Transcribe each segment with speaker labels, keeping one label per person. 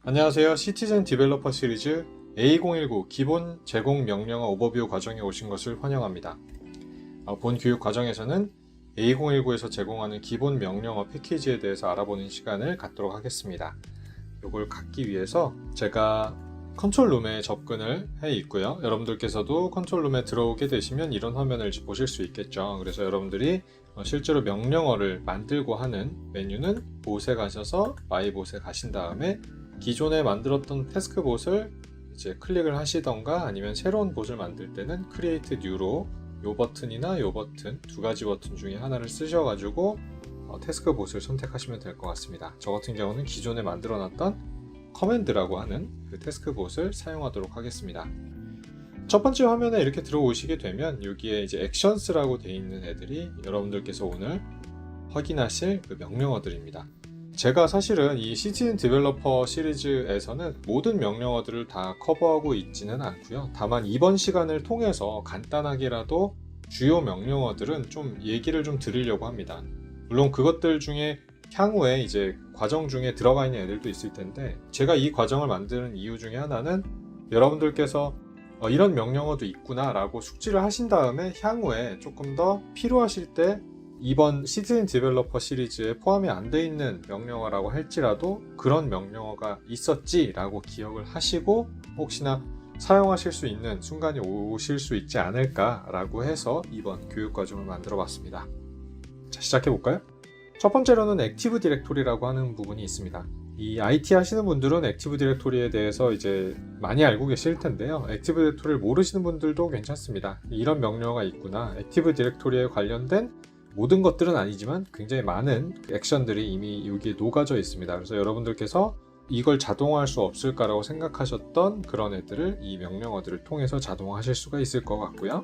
Speaker 1: 안녕하세요. 시티즌 디벨로퍼 시리즈 A019 기본 제공 명령어 오버뷰 과정에 오신 것을 환영합니다. 본 교육 과정에서는 A019에서 제공하는 기본 명령어 패키지에 대해서 알아보는 시간을 갖도록 하겠습니다. 이걸 갖기 위해서 제가 컨트롤룸에 접근을 해 있고요. 여러분들께서도 컨트롤룸에 들어오게 되시면 이런 화면을 보실 수 있겠죠. 그래서 여러분들이 실제로 명령어를 만들고 하는 메뉴는 봇에 가셔서 마이봇에 가신 다음에 기존에 만들었던 태스크봇을 이제 클릭을 하시던가 아니면 새로운 봇을 만들 때는 Create New로 요 버튼이나 요 버튼 두 가지 버튼 중에 하나를 쓰셔가지고 태스크봇을 선택하시면 될 것 같습니다. 저 같은 경우는 기존에 만들어놨던 커맨드라고 하는 그 태스크봇을 사용하도록 하겠습니다. 첫 번째 화면에 이렇게 들어오시게 되면 여기에 이제 액션스라고 되어 있는 애들이 여러분들께서 오늘 확인하실 그 명령어들입니다. 제가 사실은 이 시티즌 디벨로퍼 시리즈에서는 모든 명령어들을 다 커버하고 있지는 않고요. 다만 이번 시간을 통해서 간단하게라도 주요 명령어들은 좀 얘기를 좀 드리려고 합니다. 물론 그것들 중에 향후에 이제 과정 중에 들어가 있는 애들도 있을 텐데 제가 이 과정을 만드는 이유 중에 하나는 여러분들께서 이런 명령어도 있구나 라고 숙지를 하신 다음에 향후에 조금 더 필요하실 때 이번 시티즌 디벨로퍼 시리즈에 포함이 안 돼 있는 명령어라고 할지라도 그런 명령어가 있었지 라고 기억을 하시고 혹시나 사용하실 수 있는 순간이 오실 수 있지 않을까 라고 해서 이번 교육과정을 만들어 봤습니다. 자, 시작해 볼까요? 첫 번째로는 액티브 디렉토리라고 하는 부분이 있습니다. 이 IT 하시는 분들은 액티브 디렉토리에 대해서 이제 많이 알고 계실 텐데요. 액티브 디렉토리를 모르시는 분들도 괜찮습니다. 이런 명령어가 있구나. 액티브 디렉토리에 관련된 모든 것들은 아니지만 굉장히 많은 액션들이 이미 여기에 녹아져 있습니다. 그래서 여러분들께서 이걸 자동화할 수 없을까라고 생각하셨던 그런 애들을 이 명령어들을 통해서 자동화하실 수가 있을 것 같고요.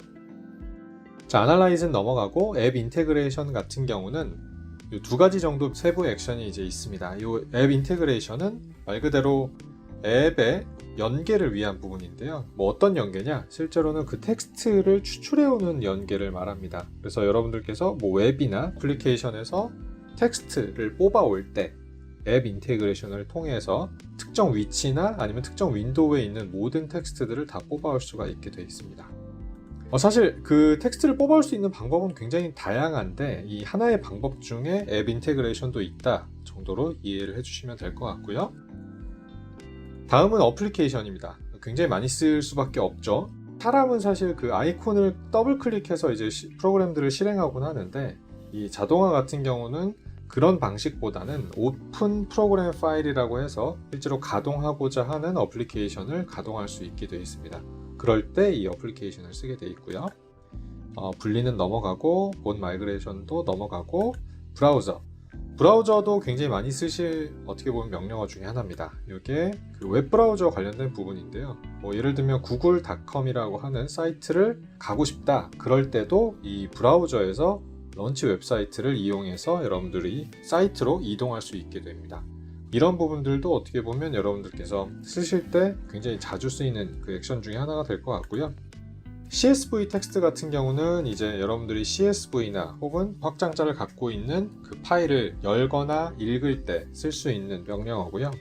Speaker 1: 자, 아날라이즈는 넘어가고 앱 인테그레이션 같은 경우는 이 두 가지 정도 세부 액션이 이제 있습니다. 이 앱 인테그레이션은 말 그대로 앱의 연계를 위한 부분인데요. 어떤 연계냐? 실제로는 그 텍스트를 추출해오는 연계를 말합니다. 그래서 여러분들께서 웹이나 애플리케이션에서 텍스트를 뽑아올 때 앱 인테그레이션을 통해서 특정 위치나 아니면 특정 윈도우에 있는 모든 텍스트들을 다 뽑아올 수가 있게 되어 있습니다. 사실 그 텍스트를 뽑아올 수 있는 방법은 굉장히 다양한데 이 하나의 방법 중에 앱 인테그레이션도 있다 정도로 이해를 해주시면 될 것 같고요. 다음은 어플리케이션입니다. 굉장히 많이 쓸 수밖에 없죠. 사람은 사실 그 아이콘을 더블 클릭해서 이제 프로그램들을 실행하곤 하는데 이 자동화 같은 경우는 그런 방식보다는 오픈 프로그램 파일이라고 해서 실제로 가동하고자 하는 어플리케이션을 가동할 수 있게 되어 있습니다. 그럴 때 이 어플리케이션을 쓰게 되어 있고요. 분리는 넘어가고 본 마이그레이션도 넘어가고 브라우저도 굉장히 많이 쓰실 어떻게 보면 명령어 중에 하나입니다. 이게 그 웹브라우저 관련된 부분인데요. 예를 들면 구글닷컴이라고 하는 사이트를 가고 싶다. 그럴 때도 이 브라우저에서 런치 웹사이트를 이용해서 여러분들이 사이트로 이동할 수 있게 됩니다. 이런 부분들도 어떻게 보면 여러분들께서 쓰실 때 굉장히 자주 쓰이는 그 액션 중에 하나가 될 것 같고요. CSV 텍스트 같은 경우는 이제 여러분들이 CSV나 혹은 확장자를 갖고 있는 그 파일을 열거나 읽을 때 쓸 수 있는 명령어고요.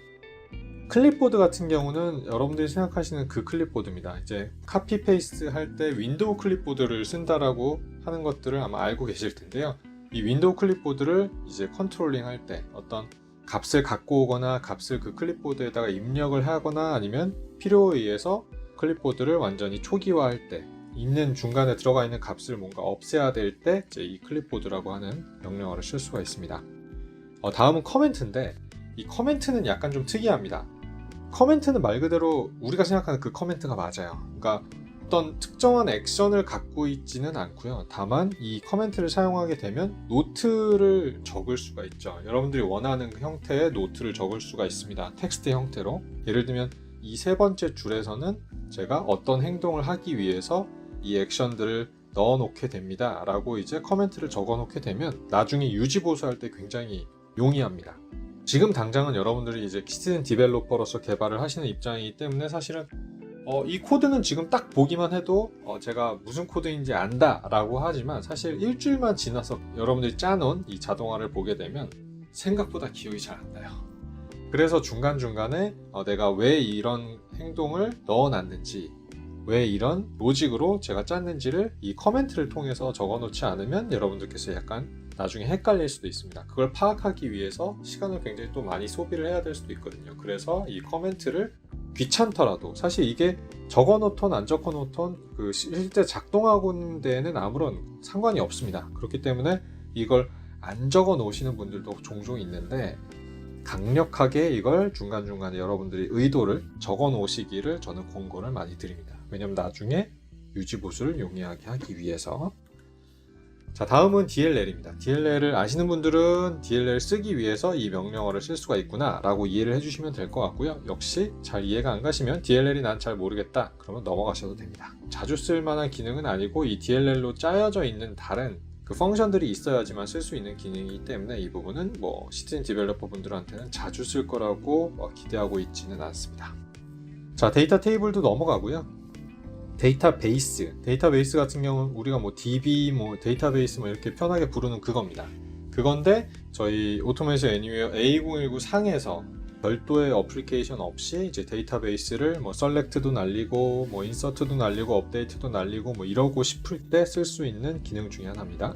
Speaker 1: 클립보드 같은 경우는 여러분들이 생각하시는 그 클립보드입니다. 이제 카피 페이스트 할 때 윈도우 클립보드를 쓴다라고 하는 것들을 아마 알고 계실 텐데요. 이 윈도우 클립보드를 이제 컨트롤링 할 때 어떤 값을 갖고 오거나 값을 그 클립보드에다가 입력을 하거나 아니면 필요에 의해서 클립보드를 완전히 초기화할 때 있는 중간에 들어가 있는 값을 뭔가 없애야 될 때 이 클립보드라고 하는 명령어를 쓸 수가 있습니다. 다음은 커멘트인데 이 커멘트는 약간 좀 특이합니다. 커멘트는 말 그대로 우리가 생각하는 그 커멘트가 맞아요. 그러니까 어떤 특정한 액션을 갖고 있지는 않고요. 다만 이 커멘트를 사용하게 되면 노트를 적을 수가 있죠. 여러분들이 원하는 그 형태의 노트를 적을 수가 있습니다. 텍스트 형태로. 예를 들면 이 세 번째 줄에서는 제가 어떤 행동을 하기 위해서 이 액션들을 넣어 놓게 됩니다 라고 이제 커멘트를 적어 놓게 되면 나중에 유지 보수할 때 굉장히 용이합니다. 지금 당장은 여러분들이 이제 시티즌 디벨로퍼로서 개발을 하시는 입장이기 때문에 사실은 이 코드는 지금 딱 보기만 해도 제가 무슨 코드인지 안다 라고 하지만 사실 일주일만 지나서 여러분들이 짜놓은 이 자동화를 보게 되면 생각보다 기억이 잘 안 나요. 그래서 중간중간에 내가 왜 이런 행동을 넣어놨는지, 왜 이런 로직으로 제가 짰는지를 이 커멘트를 통해서 적어놓지 않으면 여러분들께서 약간 나중에 헷갈릴 수도 있습니다. 그걸 파악하기 위해서 시간을 굉장히 또 많이 소비를 해야 될 수도 있거든요. 그래서 이 커멘트를 귀찮더라도, 사실 이게 적어놓던 안 적어놓던 그 실제 작동하고 있는 데에는 아무런 상관이 없습니다. 그렇기 때문에 이걸 안 적어 놓으시는 분들도 종종 있는데, 강력하게 이걸 중간중간에 여러분들이 의도를 적어 놓으시기를 저는 권고를 많이 드립니다. 왜냐면 나중에 유지보수를 용이하게 하기 위해서. 자, 다음은 DLL입니다. DLL을 아시는 분들은 DLL을 쓰기 위해서 이 명령어를 쓸 수가 있구나 라고 이해를 해주시면 될 것 같고요. 역시 잘 이해가 안 가시면 DLL이 난 잘 모르겠다 그러면 넘어가셔도 됩니다. 자주 쓸 만한 기능은 아니고, 이 DLL로 짜여져 있는 다른 그 펑션들이 있어야지만 쓸 수 있는 기능이기 때문에 이 부분은 시티즌 디벨로퍼 분들한테는 자주 쓸 거라고 기대하고 있지는 않습니다. 자, 데이터 테이블도 넘어가고요. 데이터베이스 같은 경우는 우리가 DB, 데이터베이스 이렇게 편하게 부르는 그겁니다. 그건데 저희 오토메이션 애니웨어 A2019 상에서 별도의 어플리케이션 없이 이제 데이터베이스를 셀렉트도 날리고 인서트도 날리고 업데이트도 날리고 이러고 싶을 때 쓸 수 있는 기능 중에 하나입니다.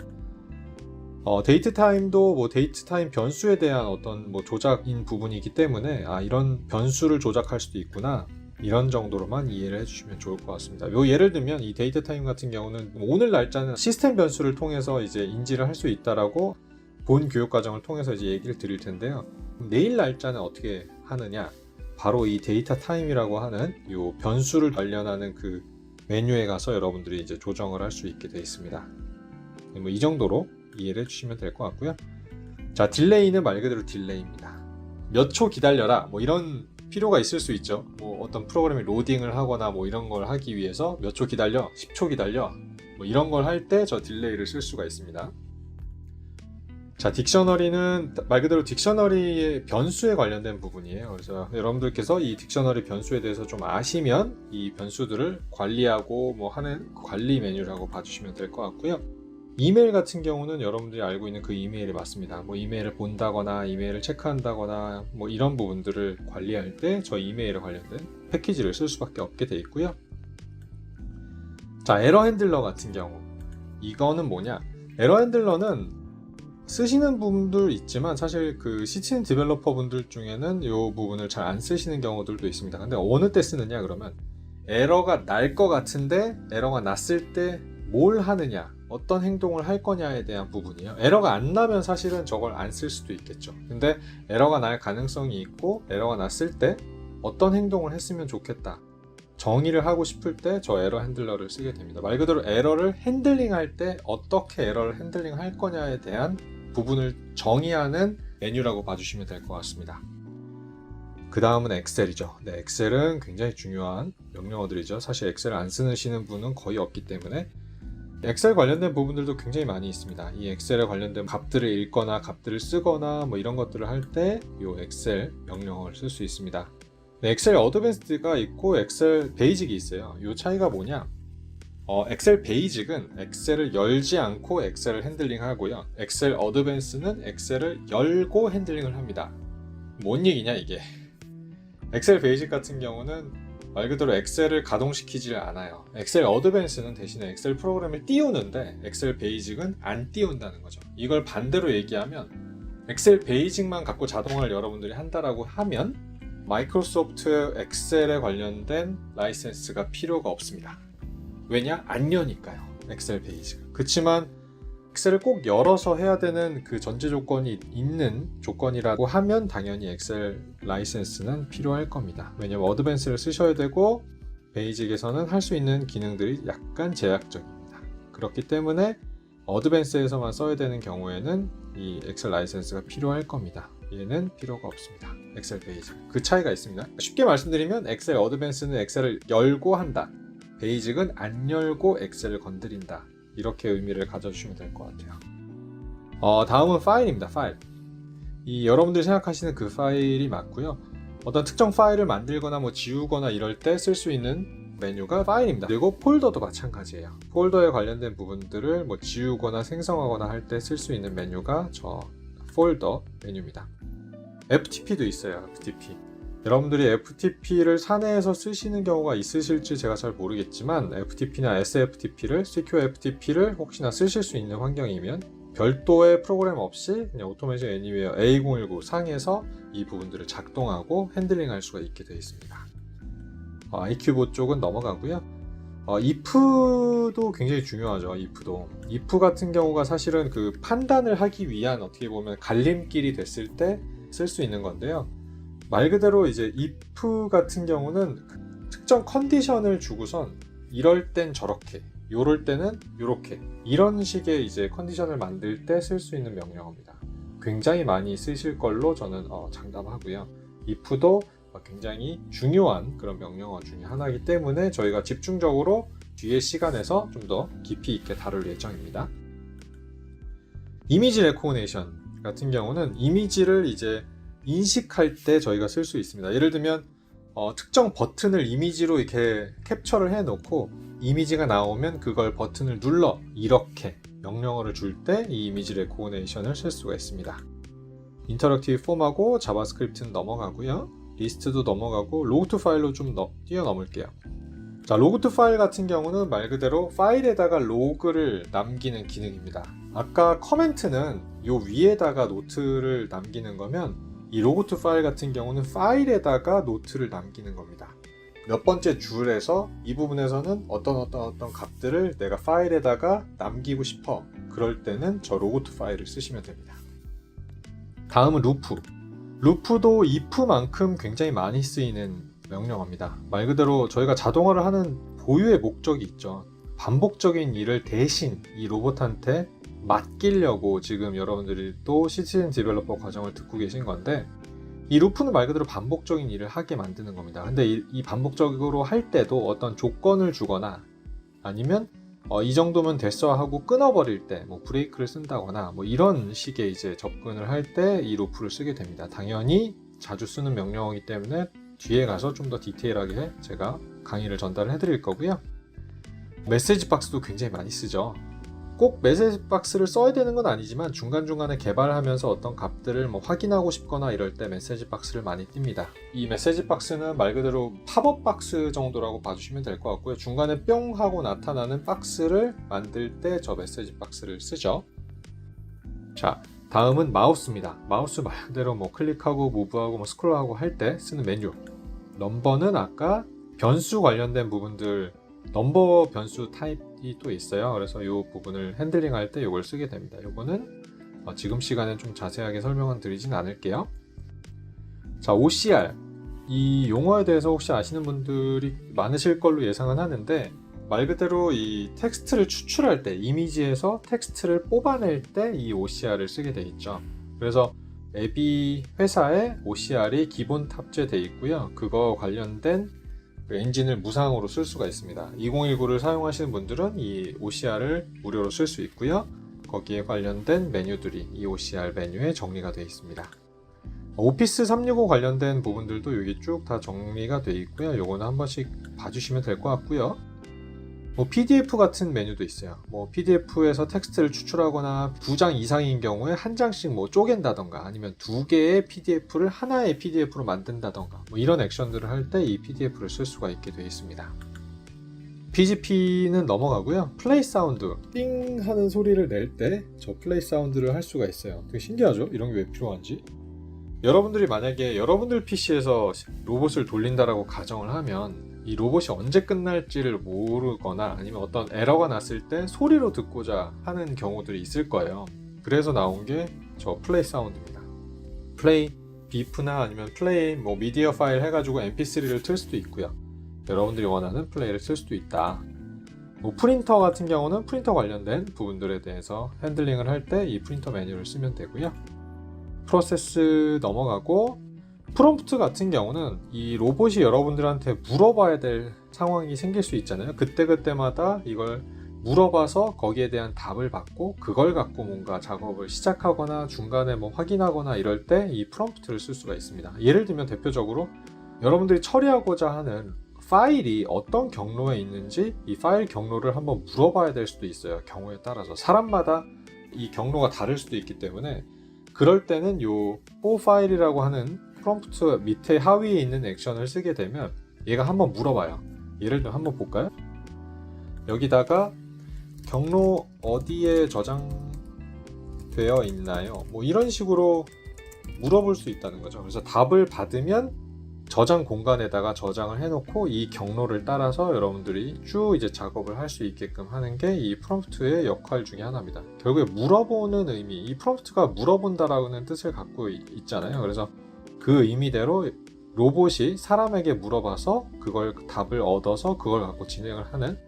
Speaker 1: 데이트 타임도 데이트 타임 변수에 대한 어떤 조작인 부분이기 때문에 이런 변수를 조작할 수도 있구나, 이런 정도로만 이해를 해주시면 좋을 것 같습니다. 예를 들면 이 데이트 타임 같은 경우는 오늘 날짜는 시스템 변수를 통해서 이제 인지를 할 수 있다라고 본 교육 과정을 통해서 이제 얘기를 드릴 텐데요. 내일 날짜는 어떻게 하느냐? 바로 이 데이터 타임이라고 하는 이 변수를 관련하는 그 메뉴에 가서 여러분들이 이제 조정을 할 수 있게 되어 있습니다. 이 정도로 이해를 해주시면 될 것 같고요. 자, 딜레이는 말 그대로 딜레이입니다. 몇 초 기다려라, 이런 필요가 있을 수 있죠. 어떤 프로그램이 로딩을 하거나 이런 걸 하기 위해서 몇 초 기다려, 10초 기다려, 이런 걸 할 때 저 딜레이를 쓸 수가 있습니다. 자, 딕셔너리는 말 그대로 딕셔너리의 변수에 관련된 부분이에요. 그래서 여러분들께서 이 딕셔너리 변수에 대해서 좀 아시면 이 변수들을 관리하고 하는 관리 메뉴라고 봐주시면 될 것 같고요. 이메일 같은 경우는 여러분들이 알고 있는 그 이메일이 맞습니다. 이메일을 본다거나 이메일을 체크한다거나 이런 부분들을 관리할 때 저 이메일에 관련된 패키지를 쓸 수밖에 없게 돼 있고요. 자, 에러 핸들러 같은 경우, 이거는 뭐냐? 에러 핸들러는 쓰시는 분들 있지만 사실 그 시티즌 디벨로퍼 분들 중에는 이 부분을 잘 안 쓰시는 경우들도 있습니다. 근데 어느 때 쓰느냐 그러면, 에러가 날 것 같은데 에러가 났을 때 뭘 하느냐, 어떤 행동을 할 거냐에 대한 부분이에요. 에러가 안 나면 사실은 저걸 안 쓸 수도 있겠죠. 근데 에러가 날 가능성이 있고 에러가 났을 때 어떤 행동을 했으면 좋겠다, 정의를 하고 싶을 때 저 에러 핸들러를 쓰게 됩니다. 말 그대로 에러를 핸들링할 때 어떻게 에러를 핸들링할 거냐에 대한 부분을 정의하는 메뉴라고 봐주시면 될 것 같습니다. 그 다음은 엑셀이죠. 네, 엑셀은 굉장히 중요한 명령어들이죠. 사실 엑셀을 안 쓰시는 분은 거의 없기 때문에 엑셀 관련된 부분들도 굉장히 많이 있습니다. 이 엑셀에 관련된 값들을 읽거나 값들을 쓰거나 이런 것들을 할 때 이 엑셀 명령어를 쓸 수 있습니다. 네, 엑셀 어드밴스드가 있고 엑셀 베이직이 있어요. 이 차이가 뭐냐? 엑셀 베이직은 엑셀을 열지 않고 엑셀을 핸들링 하고요. 엑셀 어드밴스는 엑셀을 열고 핸들링을 합니다. 뭔 얘기냐 이게? 엑셀 베이직 같은 경우는 말 그대로 엑셀을 가동시키질 않아요. 엑셀 어드밴스는 대신에 엑셀 프로그램을 띄우는데 엑셀 베이직은 안 띄운다는 거죠. 이걸 반대로 얘기하면 엑셀 베이직만 갖고 자동화를 여러분들이 한다라고 하면 마이크로소프트 엑셀에 관련된 라이센스가 필요가 없습니다. 왜냐? 안 여니까요. 엑셀 베이직. 그치만 엑셀을 꼭 열어서 해야 되는 그 전제 조건이 있는 조건이라고 하면 당연히 엑셀 라이센스는 필요할 겁니다. 왜냐면 어드밴스를 쓰셔야 되고 베이직에서는 할 수 있는 기능들이 약간 제약적입니다. 그렇기 때문에 어드밴스에서만 써야 되는 경우에는 이 엑셀 라이센스가 필요할 겁니다. 얘는 필요가 없습니다. 엑셀 베이직. 그 차이가 있습니다. 쉽게 말씀드리면 엑셀 어드밴스는 엑셀을 열고 한다. 베이직은 안 열고 엑셀을 건드린다. 이렇게 의미를 가져주시면 될 것 같아요. 다음은 파일입니다. 파일. 이 여러분들이 생각하시는 그 파일이 맞고요. 어떤 특정 파일을 만들거나 지우거나 이럴 때 쓸 수 있는 메뉴가 파일입니다. 그리고 폴더도 마찬가지예요. 폴더에 관련된 부분들을 지우거나 생성하거나 할 때 쓸 수 있는 메뉴가 저 폴더 메뉴입니다. FTP도 있어요. FTP. 여러분들이 FTP를 사내에서 쓰시는 경우가 있으실지 제가 잘 모르겠지만 FTP나 SFTP를, Secure FTP를 혹시나 쓰실 수 있는 환경이면 별도의 프로그램 없이 그냥 오토매직 애니웨어 A019 상에서 이 부분들을 작동하고 핸들링할 수가 있게 되어 있습니다. IQ보 쪽은 넘어가고요. if도 굉장히 중요하죠. if 같은 경우가 사실은 그 판단을 하기 위한 어떻게 보면 갈림길이 됐을 때 쓸 수 있는 건데요. 말 그대로 이제 if 같은 경우는 특정 컨디션을 주고선 이럴 땐 저렇게, 요럴 때는 요렇게, 이런 식의 이제 컨디션을 만들 때 쓸 수 있는 명령어입니다. 굉장히 많이 쓰실 걸로 저는 장담하고요. if도 굉장히 중요한 그런 명령어 중에 하나이기 때문에 저희가 집중적으로 뒤에 시간에서 좀 더 깊이 있게 다룰 예정입니다. 이미지 레코그니션 같은 경우는 이미지를 이제 인식할 때 저희가 쓸 수 있습니다. 예를 들면 특정 버튼을 이미지로 이렇게 캡처를 해 놓고 이미지가 나오면 그걸 버튼을 눌러, 이렇게 명령어를 줄 때 이 이미지 레코그니션을 쓸 수가 있습니다. 인터랙티브 폼하고 자바스크립트는 넘어가고요. 리스트도 넘어가고 로그2 파일로 좀 뛰어넘을게요. 자, 로그2 파일 같은 경우는 말 그대로 파일에다가 로그를 남기는 기능입니다. 아까 커멘트는 요 위에다가 노트를 남기는 거면 이 로그2 파일 같은 경우는 파일에다가 노트를 남기는 겁니다. 몇 번째 줄에서 이 부분에서는 어떤 값들을 내가 파일에다가 남기고 싶어. 그럴 때는 저 로그2 파일을 쓰시면 됩니다. 다음은 루프. 루프도 if만큼 굉장히 많이 쓰이는 명령어입니다. 말 그대로 저희가 자동화를 하는 고유의 목적이 있죠. 반복적인 일을 대신 이 로봇한테 맡기려고 지금 여러분들이 또 시티즌 디벨로퍼 과정을 듣고 계신 건데, 이 루프는 말 그대로 반복적인 일을 하게 만드는 겁니다. 근데 이 반복적으로 할 때도 어떤 조건을 주거나 아니면 이 정도면 됐어 하고 끊어버릴 때 뭐 브레이크를 쓴다거나 뭐 이런 식의 이제 접근을 할 때 이 루프를 쓰게 됩니다. 당연히 자주 쓰는 명령어이기 때문에 뒤에 가서 좀 더 디테일하게 제가 강의를 전달을 해드릴 거고요. 메시지 박스도 굉장히 많이 쓰죠. 꼭 메시지 박스를 써야 되는 건 아니지만 중간중간에 개발하면서 어떤 값들을 뭐 확인하고 싶거나 이럴 때 메시지 박스를 많이 띱니다. 이 메시지 박스는 말 그대로 팝업 박스 정도라고 봐주시면 될 것 같고요. 중간에 뿅 하고 나타나는 박스를 만들 때 저 메시지 박스를 쓰죠. 자, 다음은 마우스입니다. 마우스 말 그대로 뭐 클릭하고 무브하고 뭐 스크롤하고 할 때 쓰는 메뉴. 넘버는 아까 변수 관련된 부분들, 넘버 변수 타입이 또 있어요. 그래서 이 부분을 핸들링 할 때 이걸 쓰게 됩니다. 이거는 지금 시간에 좀 자세하게 설명은 드리진 않을게요. 자, OCR. 이 용어에 대해서 혹시 아시는 분들이 많으실 걸로 예상은 하는데, 말 그대로 이 텍스트를 추출할 때, 이미지에서 텍스트를 뽑아낼 때 이 OCR을 쓰게 돼 있죠. 그래서 앱이 회사에 OCR이 기본 탑재되어 있고요. 그거 관련된 엔진을 무상으로 쓸 수가 있습니다. 2019를 사용하시는 분들은 이 OCR을 무료로 쓸 수 있고요. 거기에 관련된 메뉴들이 이 OCR 메뉴에 정리가 되어 있습니다. 오피스 365 관련된 부분들도 여기 쭉 다 정리가 되어 있고요. 요거는 한 번씩 봐주시면 될 것 같고요. 뭐 PDF 같은 메뉴도 있어요. 뭐 PDF에서 텍스트를 추출하거나 2장 이상인 경우에 한 장씩 뭐 쪼갠다던가 아니면 2개의 PDF를 하나의 PDF로 만든다던가 뭐 이런 액션들을 할 때 이 PDF를 쓸 수가 있게 되어 있습니다. PGP는 넘어가고요. 플레이 사운드, 띵 하는 소리를 낼 때 저 플레이 사운드를 할 수가 있어요. 되게 신기하죠? 이런 게 왜 필요한지. 여러분들이 만약에 여러분들 PC에서 로봇을 돌린다라고 가정을 하면 이 로봇이 언제 끝날지를 모르거나 아니면 어떤 에러가 났을 때 소리로 듣고자 하는 경우들이 있을 거예요. 그래서 나온 게 저 플레이 사운드입니다. 플레이, 비프나 아니면 플레이, 뭐 미디어 파일 해가지고 mp3를 틀 수도 있고요. 여러분들이 원하는 플레이를 쓸 수도 있다. 뭐 프린터 같은 경우는 프린터 관련된 부분들에 대해서 핸들링을 할 때 이 프린터 메뉴를 쓰면 되고요. 프로세스 넘어가고, 프롬프트 같은 경우는 이 로봇이 여러분들한테 물어봐야 될 상황이 생길 수 있잖아요. 그때그때마다 이걸 물어봐서 거기에 대한 답을 받고 그걸 갖고 뭔가 작업을 시작하거나 중간에 뭐 확인하거나 이럴 때 이 프롬프트를 쓸 수가 있습니다. 예를 들면 대표적으로 여러분들이 처리하고자 하는 파일이 어떤 경로에 있는지 이 파일 경로를 한번 물어봐야 될 수도 있어요. 경우에 따라서 사람마다 이 경로가 다를 수도 있기 때문에 그럴 때는 요 for file이라고 하는 프롬프트 밑에 하위에 있는 액션을 쓰게 되면 얘가 한번 물어봐요. 예를 들면 한번 볼까요? 여기다가 경로 어디에 저장되어 있나요? 뭐 이런 식으로 물어볼 수 있다는 거죠. 그래서 답을 받으면 저장 공간에다가 저장을 해놓고 이 경로를 따라서 여러분들이 쭉 이제 작업을 할 수 있게끔 하는 게 이 프롬프트의 역할 중에 하나입니다. 결국에 물어보는 의미, 이 프롬프트가 물어본다라는 뜻을 갖고 있잖아요. 그래서 그 의미대로 로봇이 사람에게 물어봐서 그걸 답을 얻어서 그걸 갖고 진행을 하는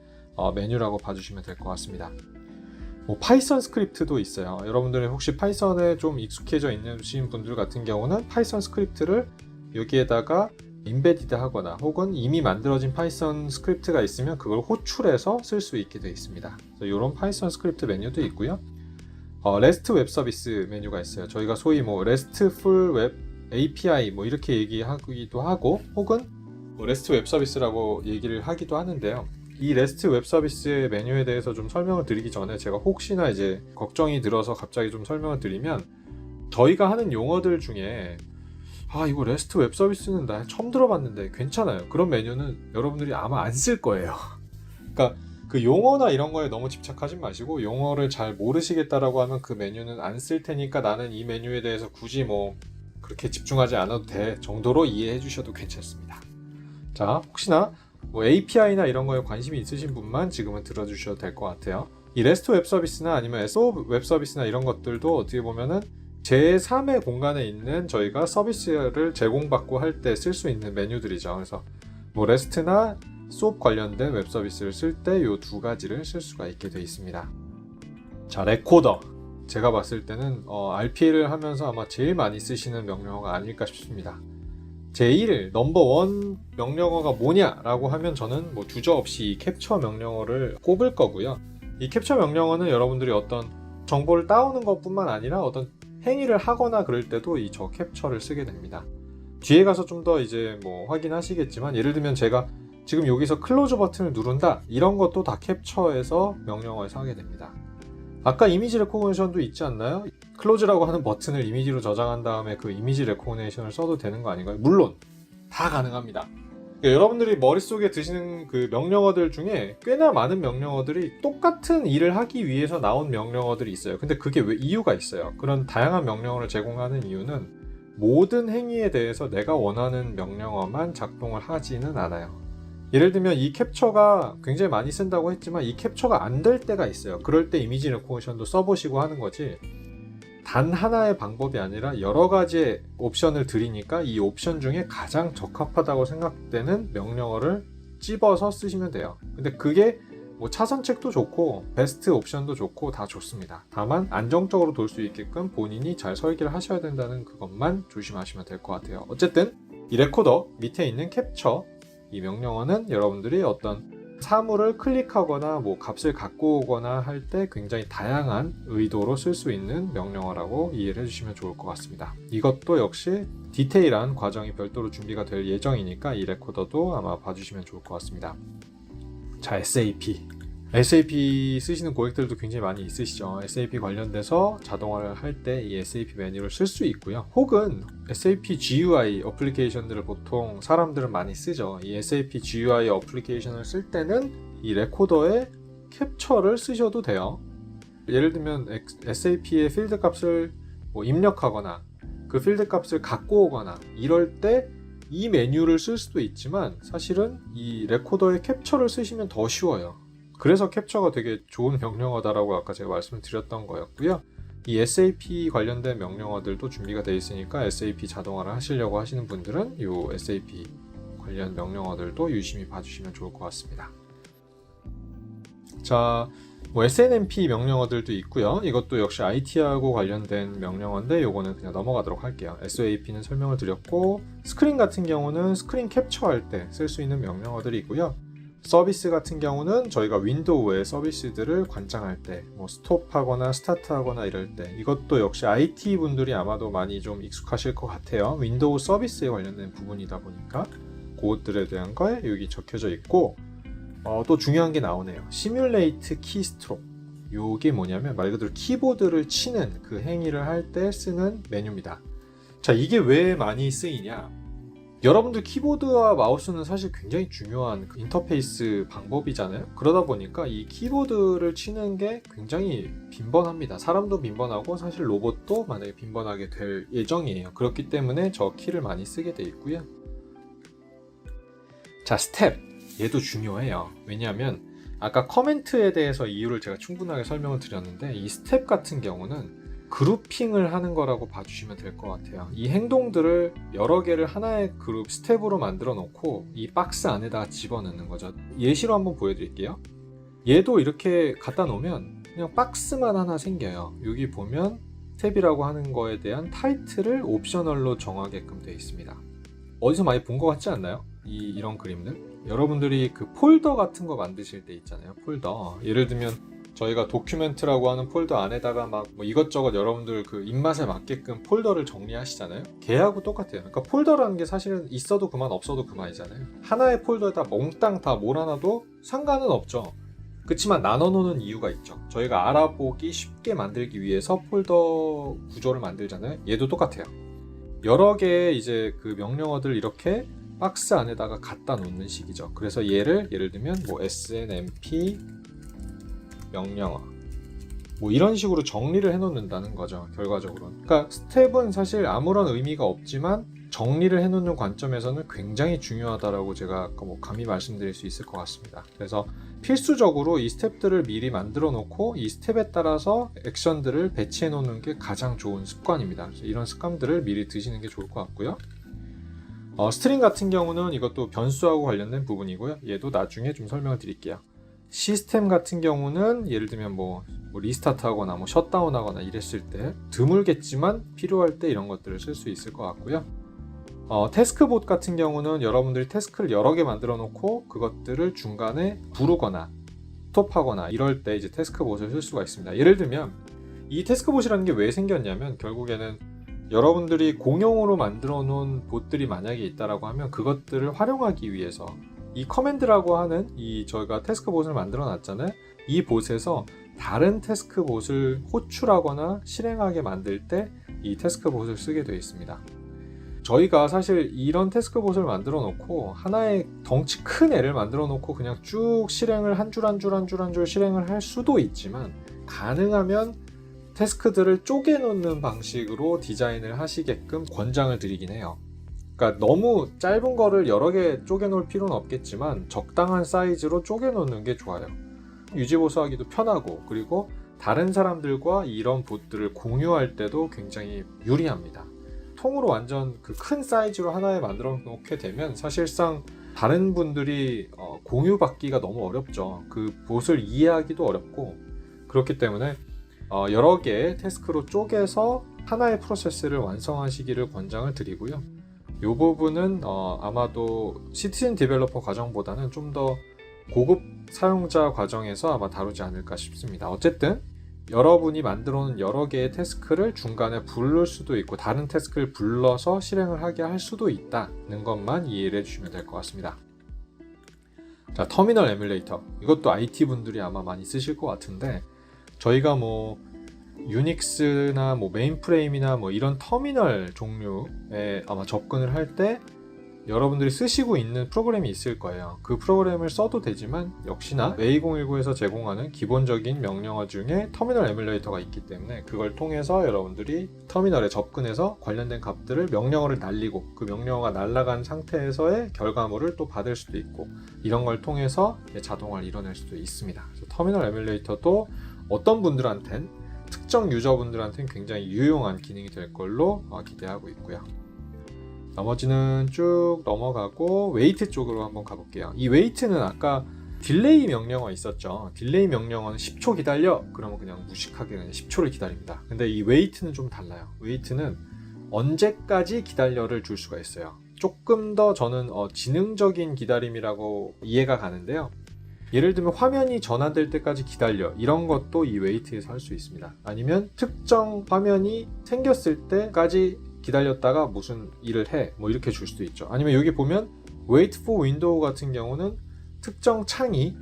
Speaker 1: 메뉴라고 봐주시면 될 것 같습니다. 뭐 파이썬 스크립트도 있어요. 여러분들이 혹시 파이썬에 좀 익숙해져 있으신 분들 같은 경우는 파이썬 스크립트를 여기에다가 인베디드 하거나 혹은 이미 만들어진 파이썬 스크립트가 있으면 그걸 호출해서 쓸 수 있게 되어 있습니다. 이런 파이썬 스크립트 메뉴도 있고요. REST 웹 서비스 메뉴가 있어요. 저희가 소위 뭐 RESTful 웹 API 뭐 이렇게 얘기하기도 하고 혹은 뭐 REST 웹 서비스라고 얘기를 하기도 하는데요. 이 REST 웹 서비스의 메뉴에 대해서 좀 설명을 드리기 전에 제가 혹시나 이제 걱정이 들어서 갑자기 좀 설명을 드리면 저희가 하는 용어들 중에 이거 REST 웹 서비스는 나 처음 들어봤는데 괜찮아요. 그런 메뉴는 여러분들이 아마 안 쓸 거예요. 그러니까 그 용어나 이런 거에 너무 집착하지 마시고 용어를 잘 모르시겠다라고 하면 그 메뉴는 안 쓸 테니까 나는 이 메뉴에 대해서 굳이 뭐 그렇게 집중하지 않아도 돼 정도로 이해해 주셔도 괜찮습니다. 자, 혹시나 뭐 API나 이런 거에 관심이 있으신 분만 지금은 들어주셔도 될 것 같아요. 이 REST 웹 서비스나 아니면 SO 웹 서비스나 이런 것들도 어떻게 보면은 제3의 공간에 있는 저희가 서비스를 제공받고 할 때 쓸 수 있는 메뉴들이죠. 그래서 뭐 REST나 SOAP 관련된 웹 서비스를 쓸 때 이 두 가지를 쓸 수가 있게 되어 있습니다. 자, 레코더. 제가 봤을 때는 RPA를 하면서 아마 제일 많이 쓰시는 명령어가 아닐까 싶습니다. 제1 넘버1 명령어가 뭐냐라고 하면 저는 뭐 주저없이 이 캡처 명령어를 꼽을 거고요. 이 캡처 명령어는 여러분들이 어떤 정보를 따오는 것뿐만 아니라 어떤 행위를 하거나 그럴 때도 이 저 캡처를 쓰게 됩니다. 뒤에 가서 좀 더 이제 뭐 확인하시겠지만 예를 들면 제가 지금 여기서 클로즈 버튼을 누른다 이런 것도 다 캡처해서 명령어에서 하게 됩니다. 아까 이미지 레코그니션도 있지 않나요? 클로즈라고 하는 버튼을 이미지로 저장한 다음에 그 이미지 레코그니션을 써도 되는 거 아닌가요? 물론 다 가능합니다. 여러분들이 머릿속에 드시는 그 명령어들 중에 꽤나 많은 명령어들이 똑같은 일을 하기 위해서 나온 명령어들이 있어요. 근데 그게 왜 이유가 있어요. 그런 다양한 명령어를 제공하는 이유는 모든 행위에 대해서 내가 원하는 명령어만 작동을 하지는 않아요. 예를 들면 이 캡처가 굉장히 많이 쓴다고 했지만 이 캡처가 안 될 때가 있어요. 그럴 때 이미지 레코그니션도 써보시고 하는 거지 단 하나의 방법이 아니라 여러 가지의 옵션을 드리니까 이 옵션 중에 가장 적합하다고 생각되는 명령어를 찝어서 쓰시면 돼요. 근데 그게 뭐 차선책도 좋고 베스트 옵션도 좋고 다 좋습니다. 다만 안정적으로 돌 수 있게끔 본인이 잘 설계를 하셔야 된다는 그것만 조심하시면 될 것 같아요. 어쨌든 이 레코더 밑에 있는 캡처 이 명령어는 여러분들이 어떤 사물을 클릭하거나 뭐 값을 갖고 오거나 할 때 굉장히 다양한 의도로 쓸 수 있는 명령어라고 이해를 해주시면 좋을 것 같습니다. 이것도 역시 디테일한 과정이 별도로 준비가 될 예정이니까 이 레코더도 아마 봐주시면 좋을 것 같습니다. 자, SAP 쓰시는 고객들도 굉장히 많이 있으시죠. SAP 관련돼서 자동화를 할 때 이 SAP 메뉴를 쓸 수 있고요. 혹은 SAP GUI 어플리케이션들을 보통 사람들은 많이 쓰죠. 이 SAP GUI 어플리케이션을 쓸 때는 이 레코더의 캡처를 쓰셔도 돼요. 예를 들면 SAP의 필드 값을 뭐 입력하거나 그 필드 값을 갖고 오거나 이럴 때 이 메뉴를 쓸 수도 있지만 사실은 이 레코더의 캡처를 쓰시면 더 쉬워요. 그래서 캡처가 되게 좋은 명령어다라고 아까 제가 말씀을 드렸던 거였고요. 이 SAP 관련된 명령어들도 준비가 되어 있으니까 SAP 자동화를 하시려고 하시는 분들은 이 SAP 관련 명령어들도 유심히 봐주시면 좋을 것 같습니다. 자, 뭐 SNMP 명령어들도 있고요. 이것도 역시 IT하고 관련된 명령어인데 이거는 그냥 넘어가도록 할게요. SOAP는 설명을 드렸고 스크린 같은 경우는 스크린 캡처할 때 쓸 수 있는 명령어들이 있고요. 서비스 같은 경우는 저희가 윈도우의 서비스들을 관장할 때 뭐 스톱하거나 스타트하거나 이럴 때 이것도 역시 IT 분들이 아마도 많이 좀 익숙하실 것 같아요. 윈도우 서비스에 관련된 부분이다 보니까 그것들에 대한 거 여기 적혀져 있고 또 중요한 게 나오네요. 시뮬레이트 키스트로크 요게 뭐냐면 말 그대로 키보드를 치는 그 행위를 할 때 쓰는 메뉴입니다. 자, 이게 왜 많이 쓰이냐? 여러분들 키보드와 마우스는 사실 굉장히 중요한 그 인터페이스 방법이잖아요. 그러다 보니까 이 키보드를 치는 게 굉장히 빈번합니다. 사람도 빈번하고 사실 로봇도 만약에 빈번하게 될 예정이에요. 그렇기 때문에 저 키를 많이 쓰게 돼 있고요. 자, 스텝. 얘도 중요해요. 왜냐하면 아까 커멘트에 대해서 이유를 제가 충분하게 설명을 드렸는데 이 스텝 같은 경우는 그룹핑을 하는 거라고 봐주시면 될 것 같아요. 이 행동들을 여러 개를 하나의 그룹 스텝으로 만들어 놓고 이 박스 안에다가 집어넣는 거죠. 예시로 한번 보여드릴게요. 얘도 이렇게 갖다 놓으면 그냥 박스만 하나 생겨요. 여기 보면 스텝이라고 하는 거에 대한 타이틀을 옵셔널로 정하게끔 되어 있습니다. 어디서 많이 본 것 같지 않나요? 이런 그림들? 여러분들이 그 폴더 같은 거 만드실 때 있잖아요. 폴더. 예를 들면 저희가 도큐멘트라고 하는 폴더 안에다가 막 뭐 이것저것 여러분들 그 입맛에 맞게끔 폴더를 정리하시잖아요. 걔하고 똑같아요. 그러니까 폴더라는 게 사실은 있어도 그만 없어도 그만이잖아요. 하나의 폴더에다 몽땅 다 몰아놔도 상관은 없죠. 그렇지만 나눠놓는 이유가 있죠. 저희가 알아보기 쉽게 만들기 위해서 폴더 구조를 만들잖아요. 얘도 똑같아요. 여러 개의 이제 그 명령어들 이렇게 박스 안에다가 갖다 놓는 식이죠. 그래서 예를 들면 뭐 snmp 명령어 뭐 이런 식으로 정리를 해 놓는다는 거죠. 결과적으로는. 그러니까 스텝은 사실 아무런 의미가 없지만 정리를 해 놓는 관점에서는 굉장히 중요하다라고 제가 뭐 감히 말씀드릴 수 있을 것 같습니다. 그래서 필수적으로 이 스텝들을 미리 만들어 놓고 이 스텝에 따라서 액션들을 배치해 놓는 게 가장 좋은 습관입니다. 그래서 이런 습관들을 미리 드시는 게 좋을 것 같고요. 스트링 같은 경우는 이것도 변수하고 관련된 부분이고요. 얘도 나중에 좀 설명을 드릴게요. 시스템 같은 경우는 예를 들면 뭐 리스타트 하거나 뭐 셧다운 하거나 이랬을 때 드물겠지만 필요할 때 이런 것들을 쓸 수 있을 것 같고요. 태스크봇 같은 경우는 여러분들이 태스크를 여러 개 만들어 놓고 그것들을 중간에 부르거나 스톱하거나 이럴 때 이제 태스크봇을 쓸 수가 있습니다. 예를 들면 이 태스크봇이라는 게 왜 생겼냐면 결국에는 여러분들이 공용으로 만들어 놓은 봇들이 만약에 있다라고 하면 그것들을 활용하기 위해서 이 커맨드라고 하는 이 저희가 태스크봇을 만들어 놨잖아요. 이 봇에서 다른 태스크봇을 호출하거나 실행하게 만들 때 이 태스크봇을 쓰게 되어 있습니다. 저희가 사실 이런 태스크봇을 만들어 놓고 하나의 덩치 큰 애를 만들어 놓고 그냥 쭉 실행을 한 줄 한 줄 한 줄 한 줄 실행을 할 수도 있지만 가능하면 태스크들을 쪼개 놓는 방식으로 디자인을 하시게끔 권장을 드리긴 해요. 그러니까 너무 짧은 거를 여러 개 쪼개 놓을 필요는 없겠지만 적당한 사이즈로 쪼개 놓는 게 좋아요. 유지보수하기도 편하고 그리고 다른 사람들과 이런 봇들을 공유할 때도 굉장히 유리합니다. 통으로 완전 그 큰 사이즈로 하나에 만들어 놓게 되면 사실상 다른 분들이 공유받기가 너무 어렵죠. 그 봇을 이해하기도 어렵고 그렇기 때문에 여러 개의 태스크로 쪼개서 하나의 프로세스를 완성하시기를 권장을 드리고요. 이 부분은 아마도 시티즌 디벨로퍼 과정보다는 좀 더 고급 사용자 과정에서 아마 다루지 않을까 싶습니다. 어쨌든 여러분이 만들어 놓은 여러 개의 태스크를 중간에 부를 수도 있고 다른 태스크를 불러서 실행을 하게 할 수도 있다는 것만 이해를 해주시면 될 것 같습니다. 자, 터미널 에뮬레이터. 이것도 IT 분들이 아마 많이 쓰실 것 같은데 저희가 뭐 유닉스나 뭐 메인프레임이나 뭐 이런 터미널 종류에 아마 접근을 할 때 여러분들이 쓰시고 있는 프로그램이 있을 거예요. 그 프로그램을 써도 되지만 역시나 A019에서 제공하는 기본적인 명령어 중에 터미널 에뮬레이터가 있기 때문에 그걸 통해서 여러분들이 터미널에 접근해서 관련된 값들을 명령어를 날리고 그 명령어가 날아간 상태에서의 결과물을 또 받을 수도 있고 이런 걸 통해서 자동화를 이뤄낼 수도 있습니다. 그래서 터미널 에뮬레이터도 어떤 분들한텐 특정 유저분들한테는 굉장히 유용한 기능이 될 걸로 기대하고 있고요. 나머지는 쭉 넘어가고 웨이트 쪽으로 한번 가볼게요. 이 웨이트는 아까 딜레이 명령어 있었죠. 딜레이 명령어는 10초 기다려 그러면 그냥 무식하게 그냥 10초를 기다립니다. 근데 이 웨이트는 좀 달라요. 웨이트는 언제까지 기다려를 줄 수가 있어요. 조금 더 저는 지능적인 기다림이라고 이해가 가는데요. 예를 들면 화면이 전환될 때까지 기다려 이런 것도 이 웨이트에서 할 수 있습니다. 아니면 특정 화면이 생겼을 때까지 기다렸다가 무슨 일을 해 뭐 이렇게 줄 수도 있죠. 아니면 여기 보면 wait for window 같은 경우는 특정 창이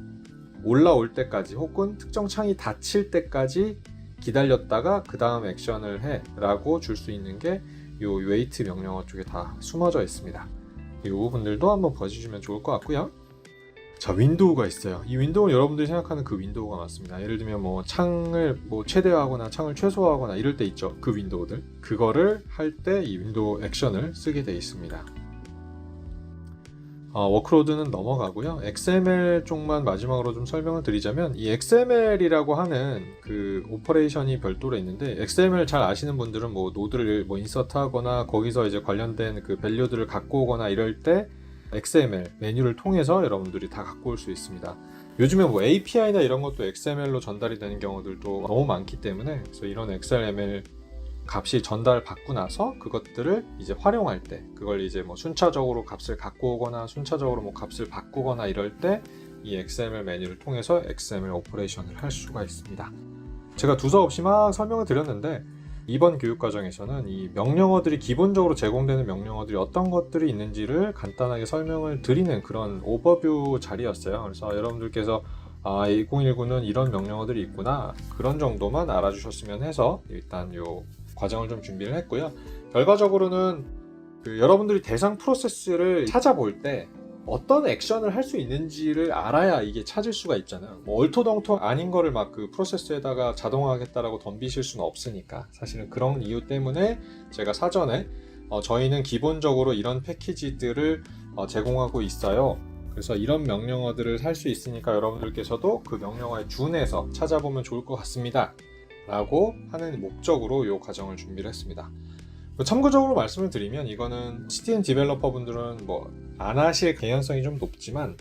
Speaker 1: 올라올 때까지 혹은 특정 창이 닫힐 때까지 기다렸다가 그 다음 액션을 해 라고 줄 수 있는 게 이 웨이트 명령어 쪽에 다 숨어져 있습니다. 이 부분들도 한번 봐주시면 좋을 것 같고요. 자, 윈도우가 있어요. 이 윈도우는 여러분들이 생각하는 그 윈도우가 맞습니다. 예를 들면 뭐 창을 뭐 최대화하거나 창을 최소화하거나 이럴 때 있죠. 그 윈도우들. 그거를 할 때 이 윈도우 액션을 쓰게 되어 있습니다. 워크로드는 넘어가고요. XML 쪽만 마지막으로 좀 설명을 드리자면 이 XML이라고 하는 그 오퍼레이션이 별도로 있는데 XML 잘 아시는 분들은 뭐 노드를 뭐 인서트하거나 거기서 이제 관련된 그 밸류들을 갖고 오거나 이럴 때 XML 메뉴를 통해서 여러분들이 다 갖고 올 수 있습니다. 요즘에 뭐 API나 이런 것도 XML로 전달이 되는 경우들도 너무 많기 때문에 그래서 이런 XML 값이 전달받고 나서 그것들을 이제 활용할 때 그걸 이제 뭐 순차적으로 값을 갖고 오거나 순차적으로 뭐 값을 바꾸거나 이럴 때 이 XML 메뉴를 통해서 XML 오퍼레이션을 할 수가 있습니다. 제가 두서없이 막 설명을 드렸는데 이번 교육과정에서는 이 명령어들이 기본적으로 제공되는 명령어들이 어떤 것들이 있는지를 간단하게 설명을 드리는 그런 오버뷰 자리였어요. 그래서 여러분들께서 2019는 이런 명령어들이 있구나 그런 정도만 알아주셨으면 해서 일단 요 과정을 좀 준비를 했고요. 결과적으로는 여러분들이 대상 프로세스를 찾아볼 때 어떤 액션을 할 수 있는지를 알아야 이게 찾을 수가 있잖아요. 뭐 얼토당토 아닌 거를 막 그 프로세스에다가 자동화하겠다라고 덤비실 수는 없으니까 사실은 그런 이유 때문에 제가 사전에 저희는 기본적으로 이런 패키지들을 제공하고 있어요. 그래서 이런 명령어들을 할 수 있으니까 여러분들께서도 그 명령어에 준해서 찾아보면 좋을 것 같습니다. 라고 하는 목적으로 이 과정을 준비를 했습니다. 참고적으로 말씀을 드리면 이거는 CDN 디벨로퍼 분들은 뭐 안 하실 개연성이 좀 높지만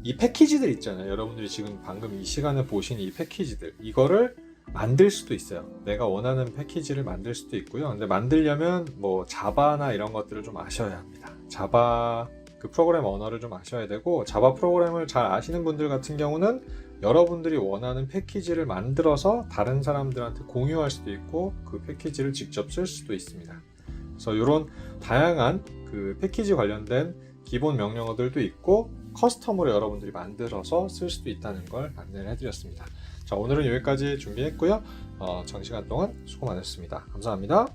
Speaker 1: 이 패키지들 있잖아요. 여러분들이 지금 방금 이 시간에 보신 이 패키지들 이거를 만들 수도 있어요. 내가 원하는 패키지를 만들 수도 있고요. 근데 만들려면 뭐 자바나 이런 것들을 좀 아셔야 합니다. 자바 그 프로그램 언어를 좀 아셔야 되고 자바 프로그램을 잘 아시는 분들 같은 경우는 여러분들이 원하는 패키지를 만들어서 다른 사람들한테 공유할 수도 있고 그 패키지를 직접 쓸 수도 있습니다. 그래서 이런 다양한 그 패키지 관련된 기본 명령어들도 있고 커스텀으로 여러분들이 만들어서 쓸 수도 있다는 걸 안내를 해드렸습니다. 자, 오늘은 여기까지 준비했고요. 장시간 동안 수고 많으셨습니다. 감사합니다.